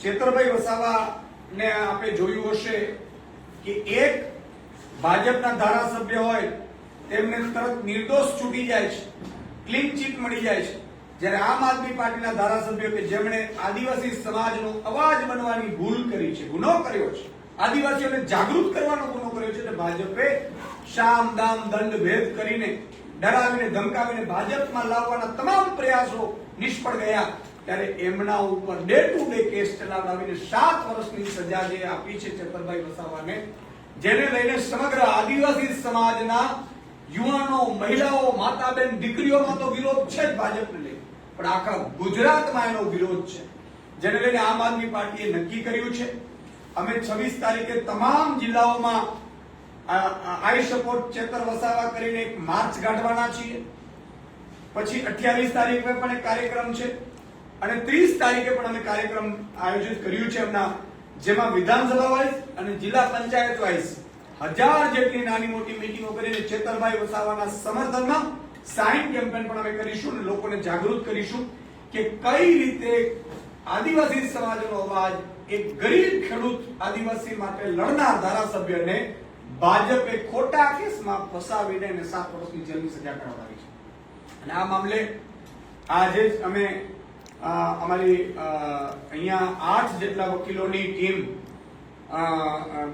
ચેતરભાઈ વસાવા ને આપણે જોયું હશે કે એક ભાજપના ધારાસભ્ય હોય તેમને તરત નિર્દોષ છૂટી જાય છે, ક્લીન ચીટ મળી જાય છે, જ્યારે આમ આદમી પાર્ટીના ધારાસભ્યો કે જેમણે આદિવાસી સમાજનો અવાજ બનવાની ભૂલ કરી છે, ગુનો કર્યો છે, આદિવાસીઓને જાગૃત કરવાનો ગુનો કર્યો છે, ભાજપે શામ દામ દંડ ભેદ કરીને ડરાવીને ધમકાવીને ભાજપમાં લાવવાના તમામ પ્રયાસો નિષ્ફળ ગયા, ત્યારે એમના ઉપર ડે ટુ ડે કેસ ચલાવડાવીને 7 વર્ષની સજા જે આપી છે ચેતરભાઈ વસાવાને, જેને લઈને સમગ્ર આદિવાસી સમાજના યુવાનો, મહિલાઓ, માતા બેન, દીકરીઓમાં તો વિરોધ છે જ ભાજપને લઈને, પણ આખા ગુજરાતમાં એનો વિરોધ છે, જેને લઈને આમ આદમી પાર્ટીએ નક્કી કર્યું છે અમે 26 તારીખે તમામ જિલ્લાઓમાં આઈ સપોર્ટ ચેતર વસાવા કરીને એક માર્ચ કાઢવાના છીએ, પછી 28 તારીખે પણ એક કાર્યક્રમ છે અને 30 તારીખે પણ અમે કાર્યક્રમ આયોજિત કર્યું છે એમના, જેમાં વિધાનસભા વાઇઝ અને જિલ્લા પંચાયત વાઇઝ 1000 જેટલી નાની મોટી મીટિંગો કરીને ચેતરભાઈ વસાવાના સમર્થનમાં સાઇન કેમ્પેન પણ અમે કરીશું અને લોકોને જાગૃત કરીશું કે કઈ રીતે આદિવાસી સમાજનો અવાજ, એક ગરીબ ખેડૂત આદિવાસી માટે લડનાર ધારાસભ્યને ભાજપે ખોટા કેસમાં ફસાવીને એને 7 વર્ષની જેલની સજા કરાવડાવી છે. અને આ મામલે આજે જ અમે અમારી અહીંયા 8 જેટલા વકીલોની ટીમ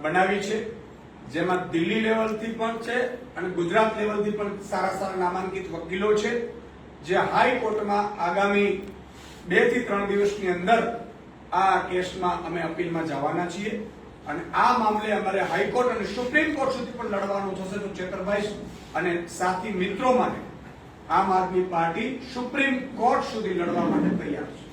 બનાવી છે, જેમાં દિલ્હી લેવલથી પણ છે અને ગુજરાત લેવલથી પણ સારા નામાંકિત વકીલો છે, જે હાઈકોર્ટમાં આગામી 2 થી 3 દિવસની અંદર આ કેસમાં અમે અપીલમાં જવાના છીએ અને આ મામલે અમારે હાઈકોર્ટ અને સુપ્રીમ કોર્ટ સુધી પણ લડવાનું થશે. તો ચેતરભાઈ અને સાથી મિત્રો માટે આમ આદમી પાર્ટી સુપ્રીમ કોર્ટ સુધી લડવા માટે તૈયાર છે.